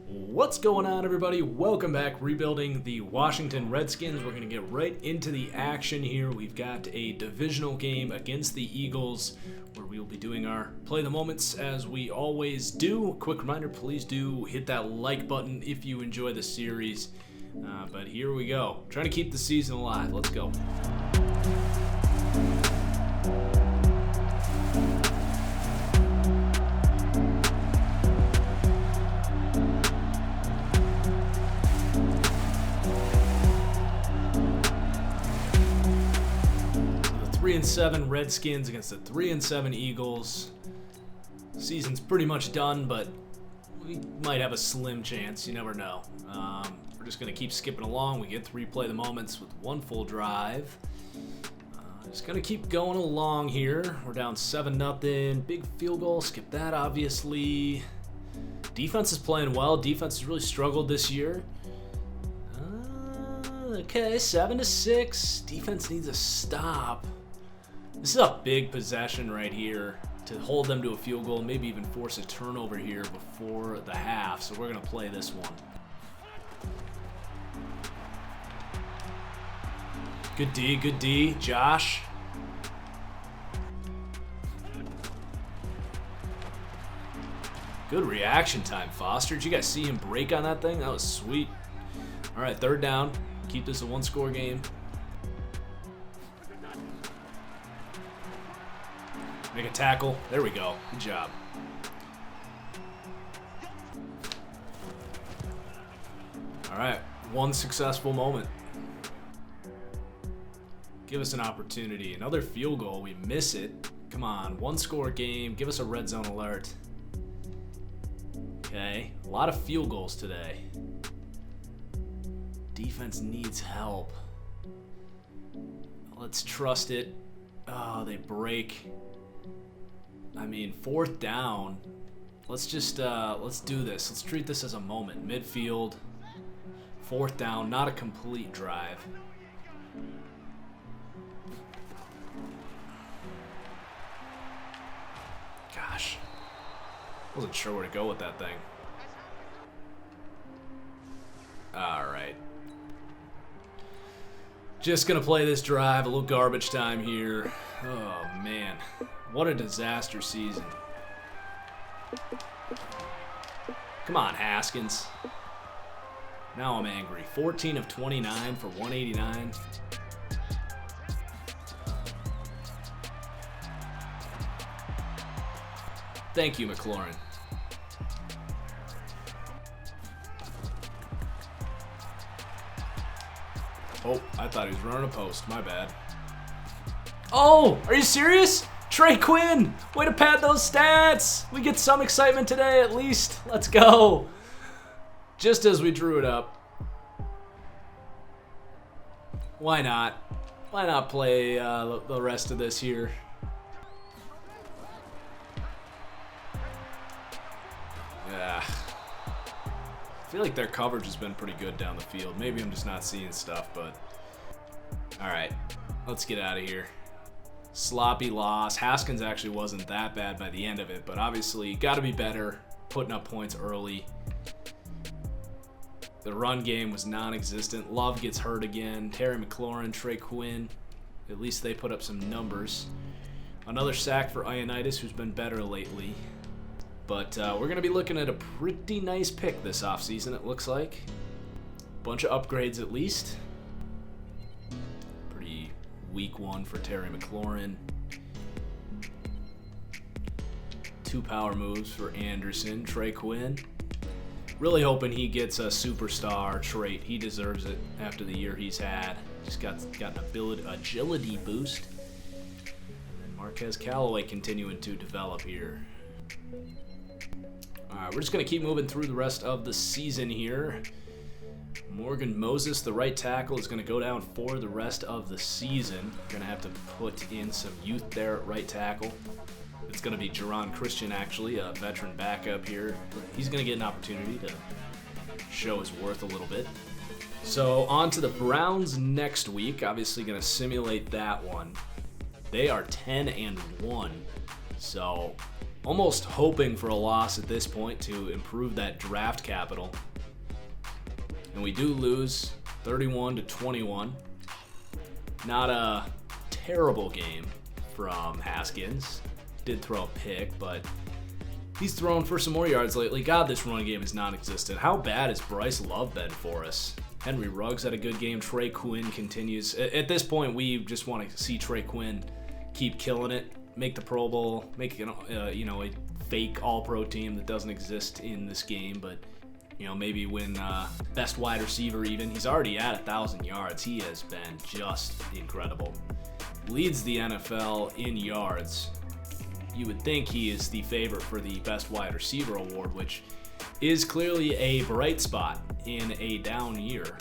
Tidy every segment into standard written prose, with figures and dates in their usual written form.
What's going on, everybody? Welcome back. Rebuilding the Washington Redskins. We're going to get right into the action here. We've got a divisional game against the Eagles where we will be doing our play the moments as we always do. Quick reminder, please do hit that like button if you enjoy the series. But here we go. Trying to keep the season alive. Let's go. The 3-7 Redskins against the 3-7 Eagles. Season's pretty much done, but we might have a slim chance. You never know. We're just going to keep skipping along. We get to replay the moments with one full drive. Just going to keep going along here. We're down 7-0. Big field goal. Skip that, obviously. Defense is playing well. Defense has really struggled this year. Okay, 7-6. Defense needs a stop. This is a big possession right here to hold them to a field goal, maybe even force a turnover here before the half. So we're going to play this one. Good D, Josh. Good reaction time, Foster. Did you guys see him break on that thing? That was sweet. All right, third down. Keep this a one-score game. Make a tackle. There we go. Good job. All right, one successful moment. Give us an opportunity. Another field goal. We miss it. Come on, one-score game. Give us a red zone alert. Okay, a lot of field goals today. Defense needs help. Let's trust it. Oh, they break. I mean, fourth down. Let's just let's do this. Let's treat this as a moment. Midfield. Fourth down, not a complete drive. Gosh. Wasn't sure where to go with that thing. All right. Just gonna play this drive, a little garbage time here. Oh man, what a disaster season. Come on, Haskins. Now I'm angry. 14 of 29 for 189. Thank you, McLaurin. Oh, I thought he was running a post. My bad. Oh, are you serious? Trey Quinn, way to pad those stats. We get some excitement today at least. Let's go. Just as we drew it up. Why not? Why not play the rest of this here? Yeah. I feel like their coverage has been pretty good down the field. Maybe I'm just not seeing stuff, but all right, let's get out of here. Sloppy loss. Haskins actually wasn't that bad by the end of it, but obviously got to be better putting up points early. The run game was non-existent. Love gets hurt again. Terry McLaurin, Trey Quinn, at least they put up some numbers. Another sack for Ioannidis, who's been better lately. But we're going to be looking at a pretty nice pick this offseason, it looks like. Bunch of upgrades at least. Pretty weak one for Terry McLaurin. 2 power moves for Anderson. Trey Quinn. Really hoping he gets a superstar trait. He deserves it after the year he's had. Just got an agility boost. And then Marquez Callaway continuing to develop here. All right, we're just going to keep moving through the rest of the season here. Morgan Moses, the right tackle, is going to go down for the rest of the season. We're going to have to put in some youth there at right tackle. It's going to be Jerron Christian, actually, a veteran backup here. He's going to get an opportunity to show his worth a little bit. So on to the Browns next week. Obviously going to simulate that one. They are 10-1. So almost hoping for a loss at this point to improve that draft capital. And we do lose 31-21. Not a terrible game from Haskins. Did throw a pick, but he's thrown for some more yards lately. God, this run game is non-existent. How bad has Bryce Love been for us? Henry Ruggs had a good game. Trey Quinn continues. At this point, we just want to see Trey Quinn keep killing it, make the Pro Bowl, make a fake All-Pro team that doesn't exist in this game, but maybe win best wide receiver even. He's already at 1,000 yards. He has been just incredible. Leads the NFL in yards. You would think he is the favorite for the best wide receiver award, which is clearly a bright spot in a down year.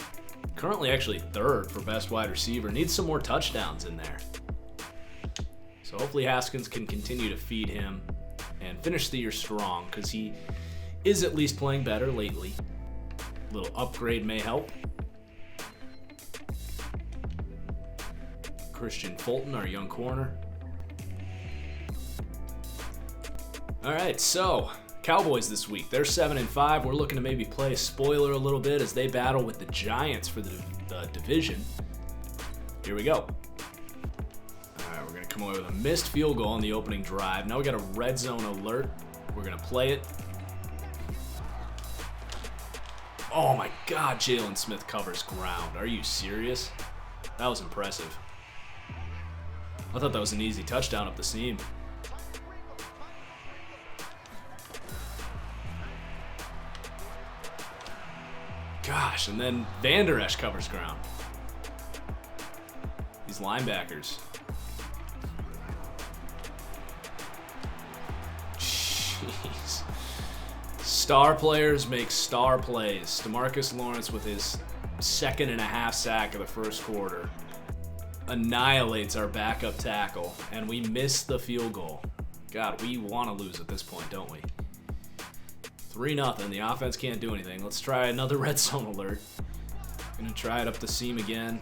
Currently actually third for best wide receiver. Needs some more touchdowns in there. So hopefully Haskins can continue to feed him and finish the year strong, because he is at least playing better lately. A little upgrade may help. Christian Fulton, our young corner. All right, so Cowboys this week. They're 7-5. We're looking to maybe play a spoiler a little bit as they battle with the Giants for the division. Here we go. All right, we're going to come away with a missed field goal on the opening drive. Now we got a red zone alert. We're going to play it. Oh my God, Jalen Smith covers ground. Are you serious? That was impressive. I thought that was an easy touchdown up the seam. Gosh, and then Van Der Esch covers ground. These linebackers. Jeez. Star players make star plays. DeMarcus Lawrence with his 2.5 sack of the first quarter annihilates our backup tackle, and we miss the field goal. God, we want to lose at this point, don't we? 3-0. The offense can't do anything. Let's try another red zone alert. Gonna try it up the seam again.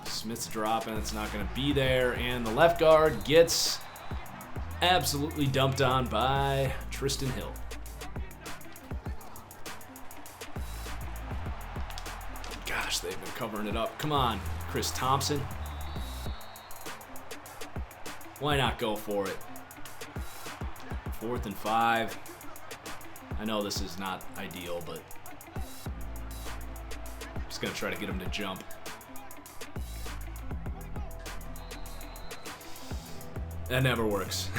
Smith's dropping. It's not gonna be there, and the left guard gets absolutely dumped on by Tristan Hill. Gosh, they've been covering it up. Come on, Chris Thompson. Why not go for it? 4th and 5. I know this is not ideal, but I'm just going to try to get him to jump. That never works.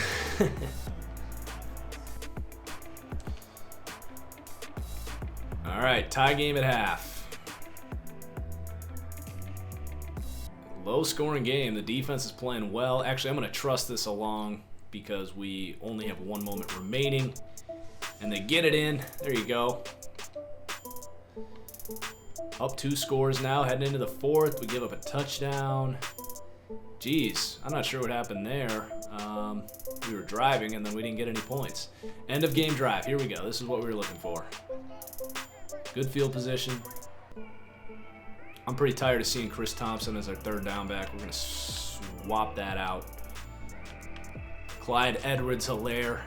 All right, tie game at half. Low scoring game. The defense is playing well. Actually, I'm going to trust this along because we only have 1 moment remaining. And they get it in. There you go. Up 2 scores now, heading into the 4th. We give up a touchdown. Jeez, I'm not sure what happened there. We were driving and then we didn't get any points. End of game drive. Here we go. This is what we were looking for. Good field position. I'm pretty tired of seeing Chris Thompson as our 3rd down back. We're going to swap that out. Clyde Edwards-Helaire.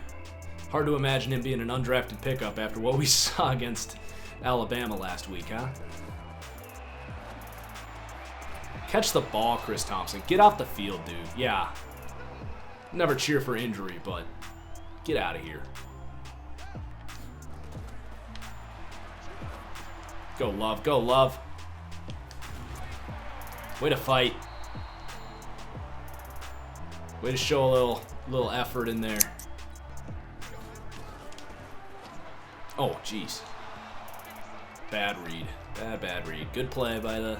Hard to imagine him being an undrafted pickup after what we saw against Alabama last week, huh? Catch the ball, Chris Thompson. Get off the field, dude. Yeah. Never cheer for injury, but get out of here. Go, Love. Go, Love. Way to fight. Way to show a little effort in there. Oh, jeez. Bad read. Bad read. Good play by the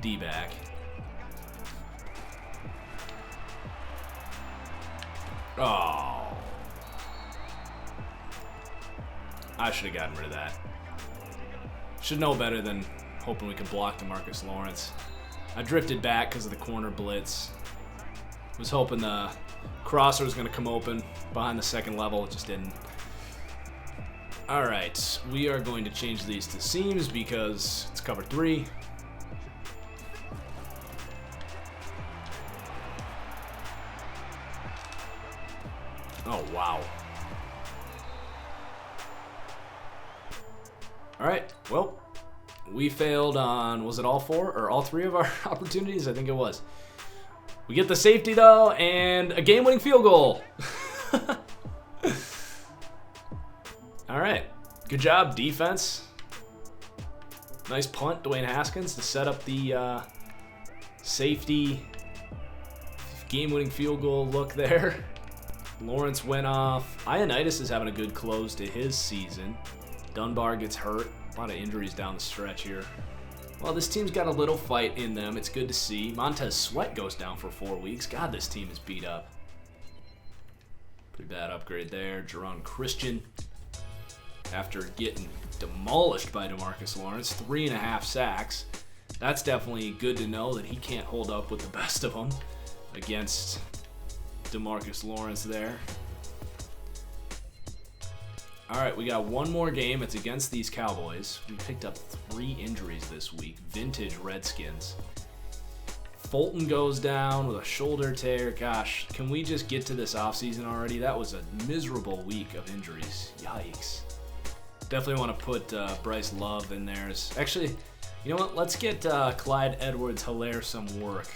D-back. Oh. I should have gotten rid of that. Should know better than hoping we could block DeMarcus Lawrence. I drifted back because of the corner blitz. Was hoping the crosser was going to come open behind the second level. It just didn't. All right, we are going to change these to seams because it's cover 3. Oh, wow. All right, well, we failed on, was it all 4 or all 3 of our opportunities? I think it was. We get the safety, though, and a game-winning field goal. All right, good job, defense. Nice punt, Dwayne Haskins, to set up the safety game-winning field goal look there. Lawrence went off. Ioannidis is having a good close to his season. Dunbar gets hurt. A lot of injuries down the stretch here. Well, this team's got a little fight in them. It's good to see. Montez Sweat goes down for 4 weeks. God, this team is beat up. Pretty bad upgrade there. Jerron Christian, after getting demolished by DeMarcus Lawrence, 3.5 sacks. That's definitely good to know that he can't hold up with the best of them against DeMarcus Lawrence there. All right, we got one more game. It's against these Cowboys. We picked up 3 injuries this week. Vintage Redskins. Fulton goes down with a shoulder tear. Gosh, can we just get to this offseason already? That was a miserable week of injuries. Yikes. Definitely want to put Bryce Love in there. Actually, you know what? Let's get Clyde Edwards-Helaire some work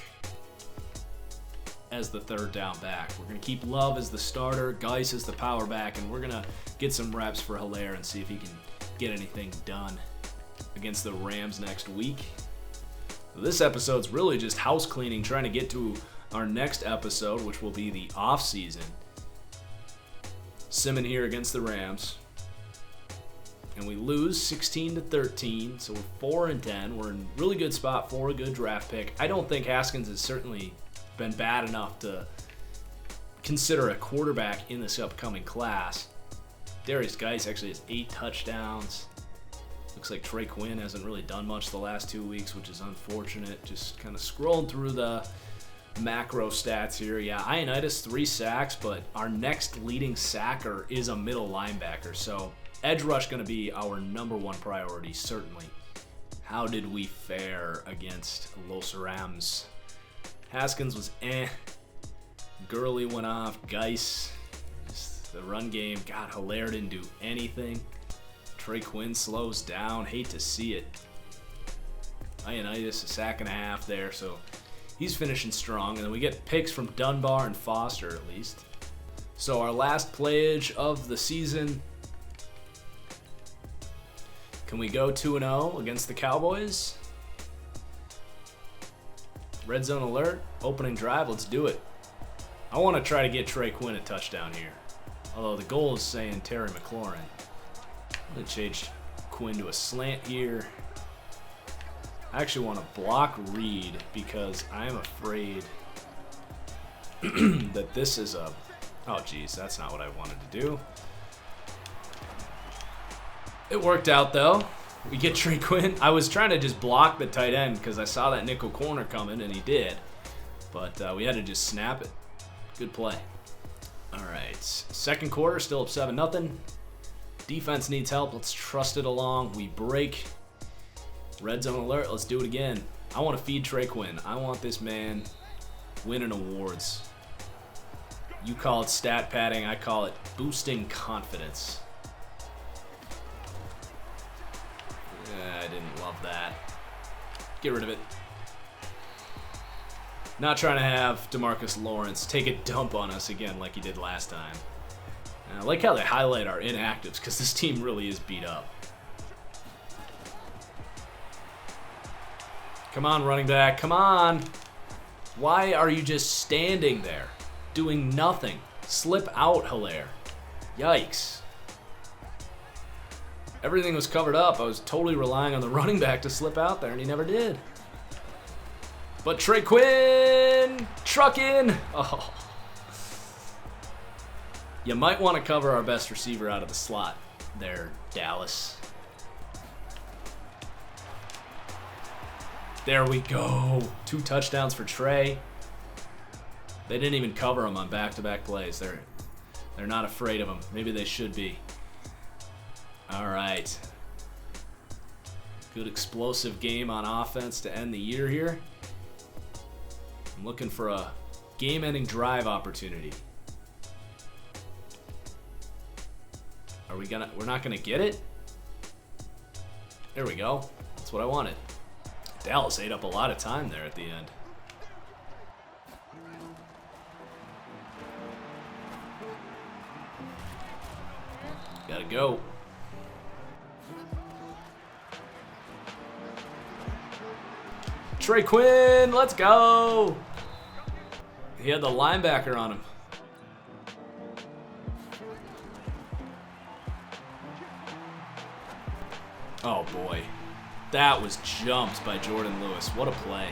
as the 3rd down back. We're going to keep Love as the starter, Geis as the power back, and we're going to get some reps for Helaire and see if he can get anything done against the Rams next week. This episode's really just house cleaning, trying to get to our next episode, which will be the off-season. Simmon here against the Rams. And we lose 16-13, so we're 4-10. We're in really good spot for a good draft pick. I don't think Haskins has certainly been bad enough to consider a quarterback in this upcoming class. Darius Geis actually has 8 touchdowns. Looks like Trey Quinn hasn't really done much the last 2 weeks, which is unfortunate. Just kind of scrolling through the macro stats here. Yeah, Ioannidis 3 sacks, but our next leading sacker is a middle linebacker. So edge rush going to be our #1 priority, certainly. How did we fare against Los Rams? Haskins was Gurley went off. Geis, the run game. God, Helaire didn't do anything. Trey Quinn slows down. Hate to see it. Ioannidis, a sack and a half there, so he's finishing strong. And then we get picks from Dunbar and Foster at least. So our last playage of the season. Can we go 2-0 against the Cowboys? Red zone alert, opening drive, let's do it. I want to try to get Trey Quinn a touchdown here. Although the goal is saying Terry McLaurin. I'm going to change Quinn to a slant here. I actually want to block Reed because I'm afraid that this is a... Oh, geez, that's not what I wanted to do. It worked out, though. We get Trey Quinn. I was trying to just block the tight end because I saw that nickel corner coming, and he did. But we had to just snap it. Good play. All right. Second quarter, still up 7-0. Defense needs help. Let's trust it along. We break. Red zone alert. Let's do it again. I want to feed Trey Quinn. I want this man winning awards. You call it stat padding. I call it boosting confidence. I didn't love that. Get rid of it. Not trying to have DeMarcus Lawrence take a dump on us again like he did last time. And I like how they highlight our inactives because this team really is beat up. Come on, running back. Come on. Why are you just standing there doing nothing? Slip out, Helaire. Yikes. Everything was covered up. I was totally relying on the running back to slip out there, and he never did. But Trey Quinn, truck in. Oh. You might want to cover our best receiver out of the slot there, Dallas. There we go. 2 touchdowns for Trey. They didn't even cover him on back-to-back plays. They're not afraid of him. Maybe they should be. All right. Good explosive game on offense to end the year here. I'm looking for a game-ending drive opportunity. We're not gonna get it? There we go. That's what I wanted. Dallas ate up a lot of time there at the end. Gotta go. Trey Quinn, let's go. He had the linebacker on him. Oh boy. That was jumped by Jordan Lewis. What a play.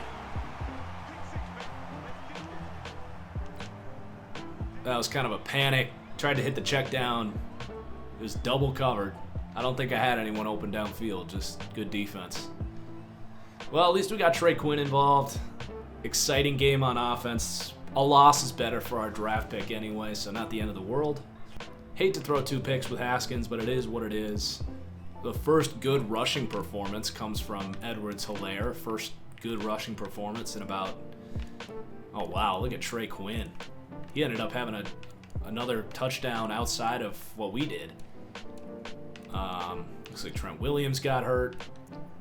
That was kind of a panic. Tried to hit the check down. It was double covered. I don't think I had anyone open downfield. Just good defense. Well, at least we got Trey Quinn involved. Exciting game on offense. A loss is better for our draft pick anyway, so not the end of the world. Hate to throw 2 picks with Haskins, but it is what it is. The first good rushing performance comes from Edwards-Helaire. First good rushing performance in about... Oh, wow, look at Trey Quinn. He ended up having another touchdown outside of what we did. Looks like Trent Williams got hurt.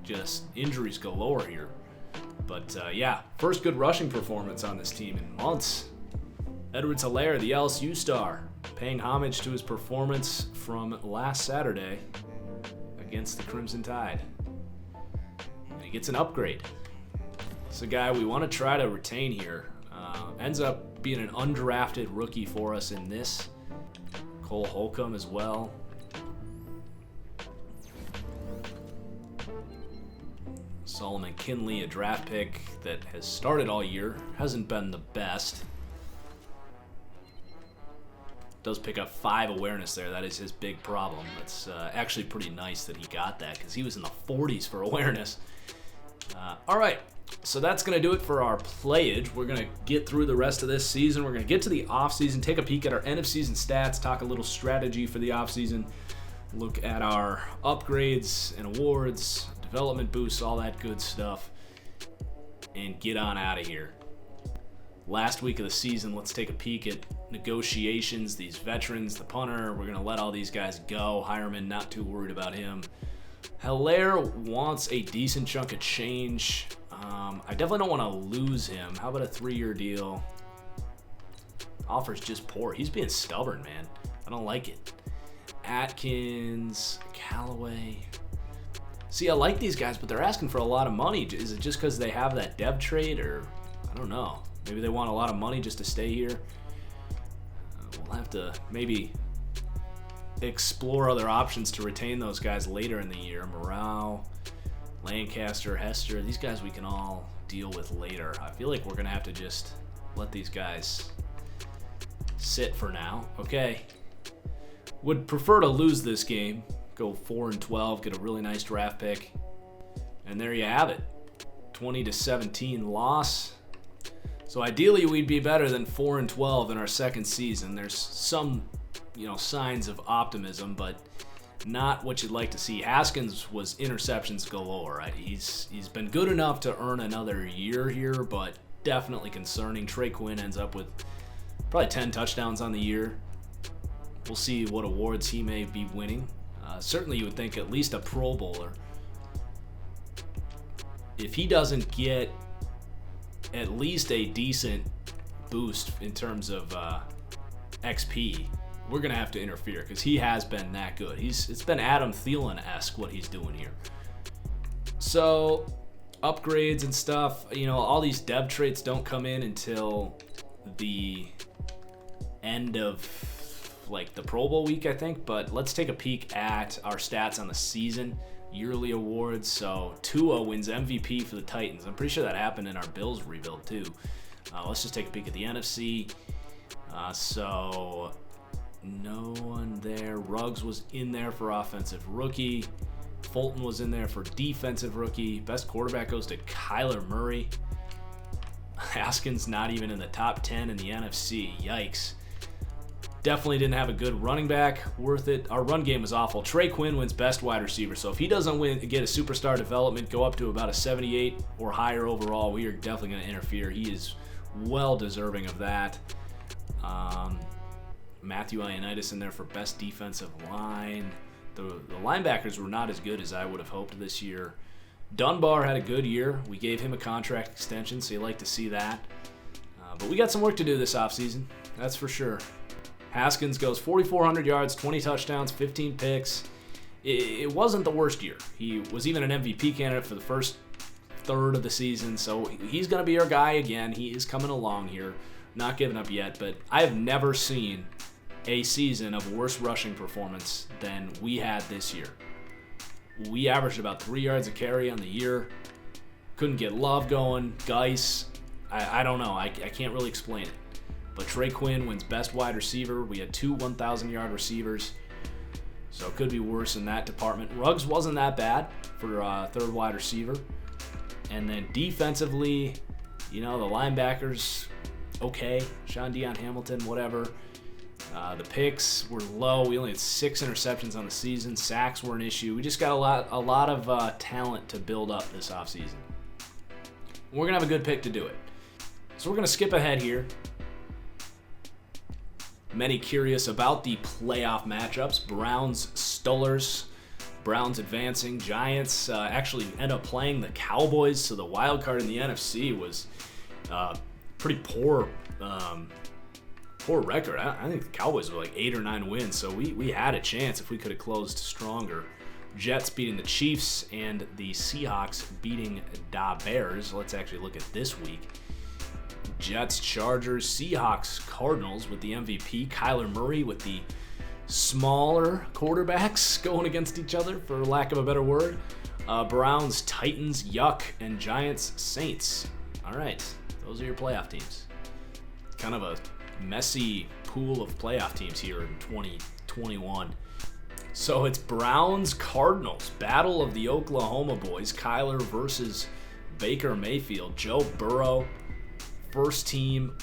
Just injuries galore here. But, yeah, first good rushing performance on this team in months. Edwards-Helaire, the LSU star, paying homage to his performance from last Saturday against the Crimson Tide. And he gets an upgrade. It's a guy we want to try to retain here. Ends up being an undrafted rookie for us in this. Cole Holcomb as well. Solomon Kinley, a draft pick that has started all year. Hasn't been the best. Does pick up 5 awareness there. That is his big problem. It's actually pretty nice that he got that because he was in the 40s for awareness. All right, so that's going to do it for our playage. We're going to get through the rest of this season. We're going to get to the offseason, take a peek at our end of season stats, talk a little strategy for the offseason, look at our upgrades and awards, development boosts, all that good stuff, and get on out of here. Last week of the season, let's take a peek at negotiations. These veterans, the punter, we're going to let all these guys go. Hireman, not too worried about him. Helaire wants a decent chunk of change. I definitely don't want to lose him. How about a 3-year deal? Offer's just poor. He's being stubborn, man. I don't like it. Atkins, Callaway. See, I like these guys, but they're asking for a lot of money. Is it just because they have that dev trade, or I don't know. Maybe they want a lot of money just to stay here. We'll have to maybe explore other options to retain those guys later in the year. Morale, Lancaster, Hester, these guys we can all deal with later. I feel like we're going to have to just let these guys sit for now. Okay. Would prefer to lose this game. Go 4-12, get a really nice draft pick. And there you have it. 20-17 loss. So ideally we'd be better than 4-12 in our second season. There's some, signs of optimism, but not what you'd like to see. Haskins was interceptions galore. Right? He's been good enough to earn another year here, but definitely concerning. Trey Quinn ends up with probably 10 touchdowns on the year. We'll see what awards he may be winning. Certainly you would think at least a Pro Bowler. If he doesn't get at least a decent boost in terms of XP, we're going to have to interfere because he has been that good. It's been Adam Thielen-esque what he's doing here. So upgrades and stuff, all these dev traits don't come in until the end of the Pro Bowl week, I think. But let's take a peek at our stats on the season. Yearly awards. So Tua wins MVP for the Titans. I'm pretty sure that happened in our Bills rebuild too. Let's just take a peek at the NFC. So no one there. Ruggs was in there for offensive rookie. Fulton was in there for defensive rookie. Best quarterback goes to Kyler Murray. Haskins not even in the top 10 in the NFC. Yikes. Definitely didn't have a good running back. Worth it. Our run game was awful. Trey Quinn wins best wide receiver. So if he doesn't get a superstar development, go up to about a 78 or higher overall, we are definitely going to interfere. He is well deserving of that. Matthew Ioannidis in there for best defensive line. The linebackers were not as good as I would have hoped this year. Dunbar had a good year. We gave him a contract extension, so you like to see that. But we got some work to do this offseason, that's for sure. Haskins goes 4,400 yards, 20 touchdowns, 15 picks. It wasn't the worst year. He was even an MVP candidate for the first third of the season, so he's going to be our guy again. He is coming along here. Not giving up yet, but I have never seen a season of worse rushing performance than we had this year. We averaged about 3 yards a carry on the year. Couldn't get Love going. Geis, I don't know. I can't really explain it. But Trey Quinn wins best wide receiver. We had 2 1,000-yard receivers. So it could be worse in that department. Ruggs wasn't that bad for third wide receiver. And then defensively, the linebackers, okay. Sean Dion Hamilton, whatever. The picks were low. We only had 6 interceptions on the season. Sacks were an issue. We just got a lot of talent to build up this offseason. We're going to have a good pick to do it. So we're going to skip ahead here. Many curious about the playoff matchups. Browns, Steelers. Browns advancing. Giants actually end up playing the Cowboys, so the wild card in the NFC was pretty poor record. I think the Cowboys were like 8 or 9 wins, so we had a chance if we could have closed stronger. Jets beating the Chiefs and the Seahawks beating the Bears. Let's actually look at this week. Jets, Chargers, Seahawks, Cardinals with the MVP. Kyler Murray with the smaller quarterbacks going against each other, for lack of a better word. Browns, Titans, Yuck, and Giants, Saints. All right, those are your playoff teams. Kind of a messy pool of playoff teams here in 2021. So it's Browns, Cardinals, battle of the Oklahoma boys. Kyler versus Baker Mayfield. Joe Burrow, first team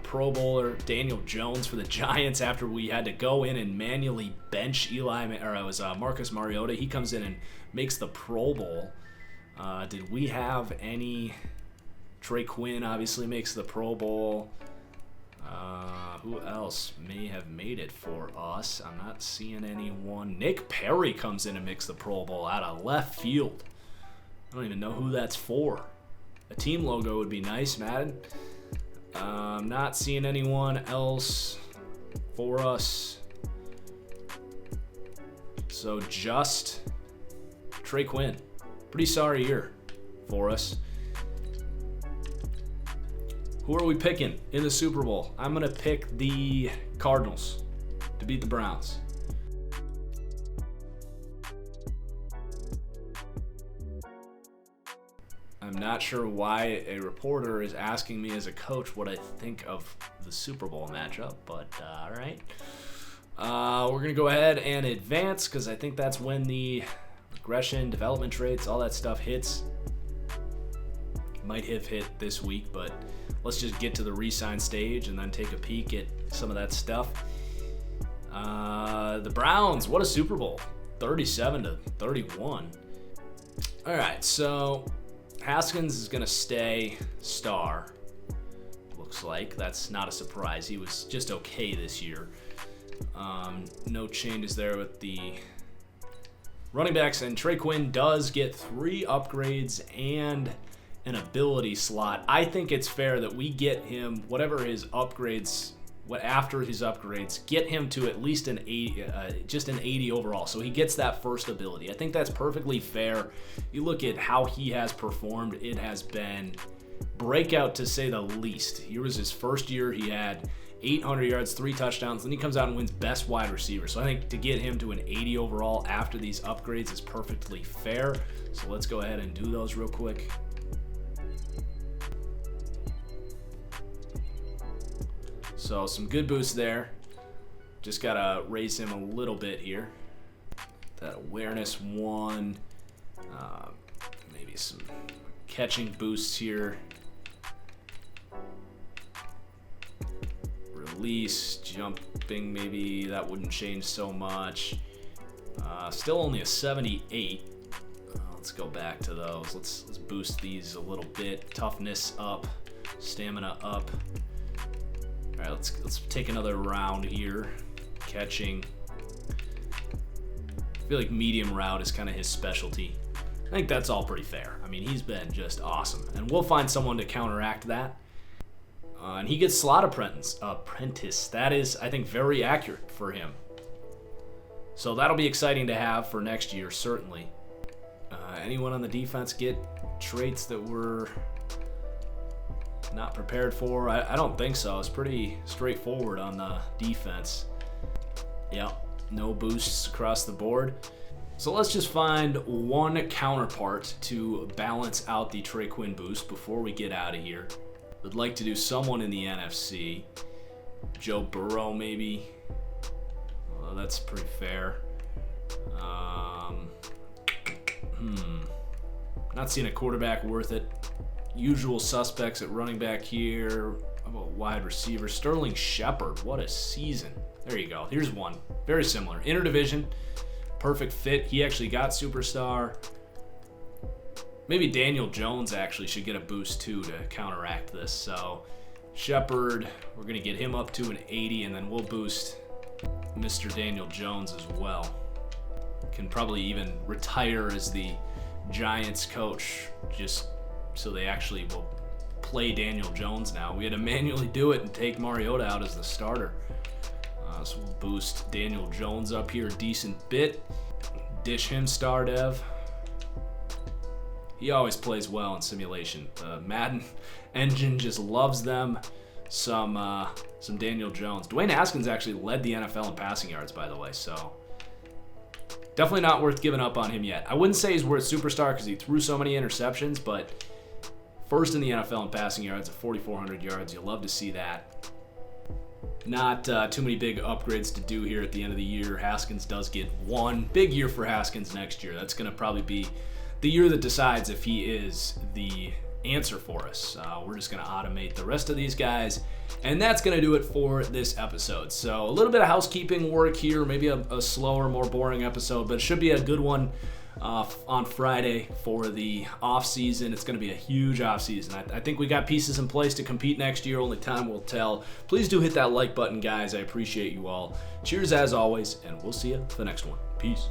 Pro Bowler. Daniel Jones for the Giants after we had to go in and manually bench Marcus Mariota. He comes in and makes the Pro Bowl. Did we have any? Trey Quinn obviously makes the Pro Bowl. Who else may have made it for us? I'm not seeing anyone. Nick Perry comes in and makes the Pro Bowl out of left field. I don't even know who that's for. A team logo would be nice, Madden. I'm not seeing anyone else for us. So just Trey Quinn. Pretty sorry year for us. Who are we picking in the Super Bowl? I'm going to pick the Cardinals to beat the Browns. I'm not sure why a reporter is asking me as a coach what I think of the Super Bowl matchup, but all right. We're going to go ahead and advance because I think that's when the regression, development traits, all that stuff hits. Might have hit this week, but let's just get to the re-sign stage and then take a peek at some of that stuff. The Browns, what a Super Bowl. 37-31. All right, so Haskins is going to stay star. Looks like. That's not a surprise. He was just okay this year. No changes there with the running backs. And Trey Quinn does get 3 upgrades and an ability slot. I think it's fair that we get him whatever his upgrades, after his upgrades, get him to at least an 80, just an 80 overall. So he gets that first ability. I think that's perfectly fair. You look at how he has performed, it has been breakout to say the least. Here was his first year. He had 800 yards, 3 touchdowns. Then he comes out and wins best wide receiver. So I think to get him to an 80 overall after these upgrades is perfectly fair. So let's go ahead and do those real quick. So some good boosts there. Just gotta raise him a little bit here. That awareness 1. Maybe some catching boosts here. Release, jumping, maybe that wouldn't change so much. Still only a 78. Let's go back to those. Let's boost these a little bit. Toughness up, stamina up. All right, Let's take another round here. Catching. I feel like medium route is kind of his specialty. I think that's all pretty fair. I mean, he's been just awesome. And we'll find someone to counteract that. And he gets slot apprentice. That is, I think, very accurate for him. So that'll be exciting to have for next year, certainly. Anyone on the defense get traits that we're not prepared for? I don't think so. It's pretty straightforward on the defense. Yeah, no boosts across the board. So let's just find one counterpart to balance out the Trey Quinn boost before we get out of here. Would like to do someone in the NFC. Joe Burrow, maybe. Well, that's pretty fair. Not seeing a quarterback worth it. Usual suspects at running back here. How about wide receiver? Sterling Shepard. What a season. There you go. Here's one. Very similar. Interdivision. Perfect fit. He actually got superstar. Maybe Daniel Jones actually should get a boost too to counteract this. So Shepard, we're going to get him up to an 80, and then we'll boost Mr. Daniel Jones as well. Can probably even retire as the Giants coach just so they actually will play Daniel Jones now. We had to manually do it and take Mariota out as the starter. So we'll boost Daniel Jones up here a decent bit. Dish him star dev. He always plays well in simulation. The Madden engine just loves them. Some Daniel Jones. Dwayne Haskins actually led the NFL in passing yards, by the way, so definitely not worth giving up on him yet. I wouldn't say he's worth superstar because he threw so many interceptions, but first in the NFL in passing yards at 4,400 yards. You'll love to see that. Not too many big upgrades to do here at the end of the year. Haskins does get one big year for Haskins next year. That's going to probably be the year that decides if he is the answer for us. We're just going to automate the rest of these guys, and that's going to do it for this episode. So a little bit of housekeeping work here, maybe a slower, more boring episode, but it should be a good one on Friday for the off season. It's going to be a huge off season. I think we got pieces in place to compete next year. Only time will tell. Please do hit that like button, guys. I appreciate you all. Cheers as always, and we'll see you for the next one. Peace.